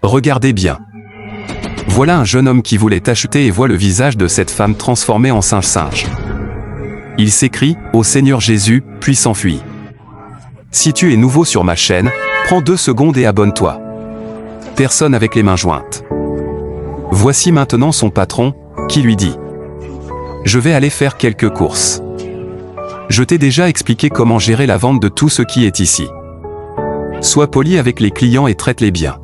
Regardez bien. Voilà un jeune homme qui voulait acheter et voit le visage de cette femme transformée en singe. Il s'écrie « Ô Seigneur Jésus », puis s'enfuit. Si tu es nouveau sur ma chaîne, prends 2 secondes et abonne-toi. Personne avec les mains jointes. Voici maintenant son patron, qui lui dit « Je vais aller faire quelques courses. Je t'ai déjà expliqué comment gérer la vente de tout ce qui est ici. Sois poli avec les clients et traite-les bien. »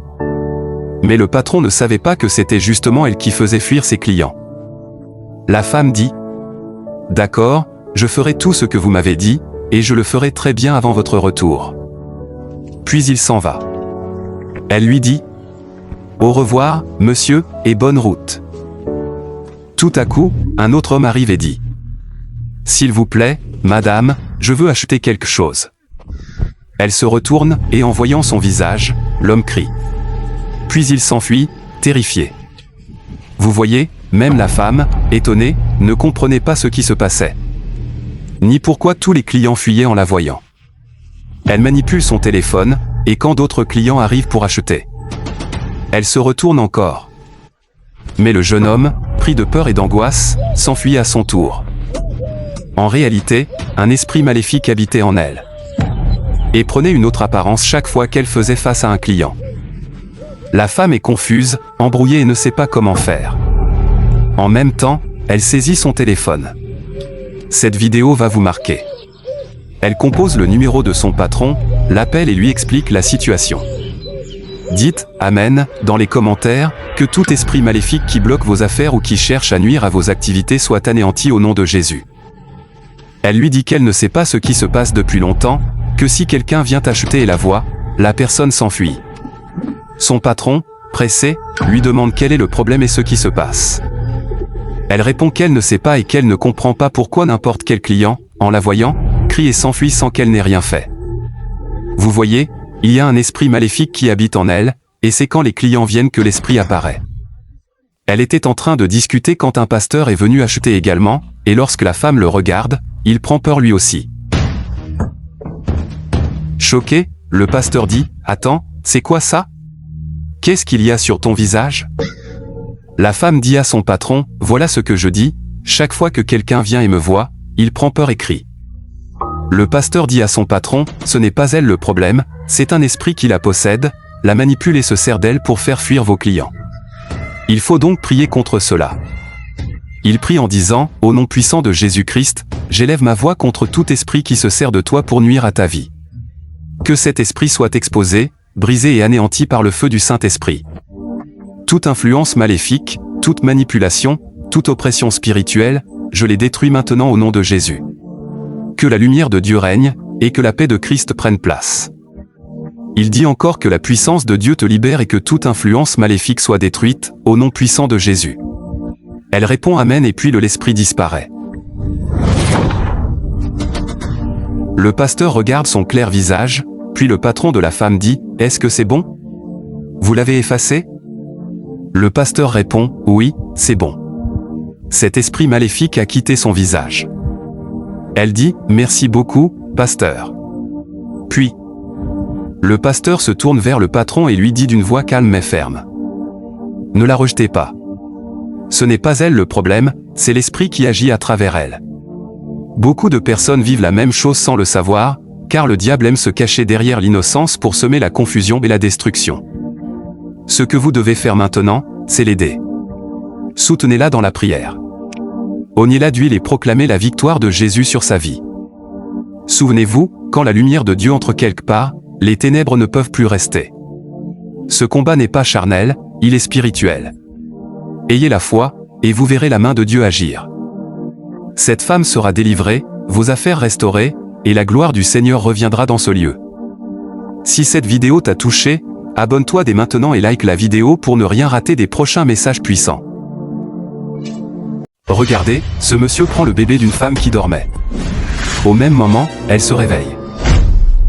Mais le patron ne savait pas que c'était justement elle qui faisait fuir ses clients. La femme dit « D'accord, je ferai tout ce que vous m'avez dit, et je le ferai très bien avant votre retour. » Puis il s'en va. Elle lui dit « Au revoir, monsieur, et bonne route. » Tout à coup, un autre homme arrive et dit « S'il vous plaît, madame, je veux acheter quelque chose. » Elle se retourne, et en voyant son visage, l'homme crie. Puis il s'enfuit, terrifié. Vous voyez, même la femme, étonnée, ne comprenait pas ce qui se passait. Ni pourquoi tous les clients fuyaient en la voyant. Elle manipule son téléphone, et quand d'autres clients arrivent pour acheter, elle se retourne encore. Mais le jeune homme, pris de peur et d'angoisse, s'enfuit à son tour. En réalité, un esprit maléfique habitait en elle. Et prenait une autre apparence chaque fois qu'elle faisait face à un client. La femme est confuse, embrouillée et ne sait pas comment faire. En même temps, elle saisit son téléphone. Cette vidéo va vous marquer. Elle compose le numéro de son patron, l'appelle et lui explique la situation. Dites « Amen » dans les commentaires, que tout esprit maléfique qui bloque vos affaires ou qui cherche à nuire à vos activités soit anéanti au nom de Jésus. Elle lui dit qu'elle ne sait pas ce qui se passe depuis longtemps, que si quelqu'un vient acheter et la voit, la personne s'enfuit. Son patron, pressé, lui demande quel est le problème et ce qui se passe. Elle répond qu'elle ne sait pas et qu'elle ne comprend pas pourquoi n'importe quel client, en la voyant, crie et s'enfuit sans qu'elle n'ait rien fait. Vous voyez, il y a un esprit maléfique qui habite en elle, et c'est quand les clients viennent que l'esprit apparaît. Elle était en train de discuter quand un pasteur est venu acheter également, et lorsque la femme le regarde, il prend peur lui aussi. Choqué, le pasteur dit « Attends, c'est quoi ça ? Qu'est-ce qu'il y a sur ton visage ?» La femme dit à son patron « Voilà ce que je dis, chaque fois que quelqu'un vient et me voit, il prend peur et crie. » Le pasteur dit à son patron « Ce n'est pas elle le problème, c'est un esprit qui la possède, la manipule et se sert d'elle pour faire fuir vos clients. Il faut donc prier contre cela. » Il prie en disant « Au nom puissant de Jésus-Christ, j'élève ma voix contre tout esprit qui se sert de toi pour nuire à ta vie. Que cet esprit soit exposé, brisé et anéanti par le feu du Saint-Esprit. Toute influence maléfique, toute manipulation, toute oppression spirituelle, je les détruis maintenant au nom de Jésus. Que la lumière de Dieu règne, et que la paix de Christ prenne place. » Il dit encore que la puissance de Dieu te libère et que toute influence maléfique soit détruite, au nom puissant de Jésus. Elle répond Amen et puis l'esprit disparaît. Le pasteur regarde son clair visage, puis le patron de la femme dit « Est-ce que c'est bon ? Vous l'avez effacé ?» Le pasteur répond « Oui, c'est bon. » Cet esprit maléfique a quitté son visage. Elle dit « Merci beaucoup, pasteur. » Puis, le pasteur se tourne vers le patron et lui dit d'une voix calme mais ferme. « Ne la rejetez pas. Ce n'est pas elle le problème, c'est l'esprit qui agit à travers elle. » Beaucoup de personnes vivent la même chose sans le savoir, car le diable aime se cacher derrière l'innocence pour semer la confusion et la destruction. Ce que vous devez faire maintenant, c'est l'aider. Soutenez-la dans la prière. Oignez-la d'huile et proclamez la victoire de Jésus sur sa vie. Souvenez-vous, quand la lumière de Dieu entre quelque part, les ténèbres ne peuvent plus rester. Ce combat n'est pas charnel, il est spirituel. Ayez la foi, et vous verrez la main de Dieu agir. Cette femme sera délivrée, vos affaires restaurées, et la gloire du Seigneur reviendra dans ce lieu. Si cette vidéo t'a touché, abonne-toi dès maintenant et like la vidéo pour ne rien rater des prochains messages puissants. Regardez, ce monsieur prend le bébé d'une femme qui dormait. Au même moment, elle se réveille.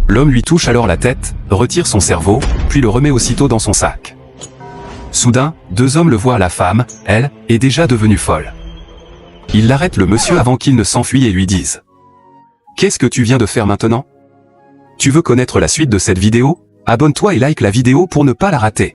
L'homme lui touche alors la tête, retire son cerveau, puis le remet aussitôt dans son sac. Soudain, 2 hommes le voient à la femme, elle, est déjà devenue folle. Ils arrêtent le monsieur avant qu'il ne s'enfuit et lui disent « Qu'est-ce que tu viens de faire maintenant ? Tu veux connaître la suite de cette vidéo ? Abonne-toi et like la vidéo pour ne pas la rater. »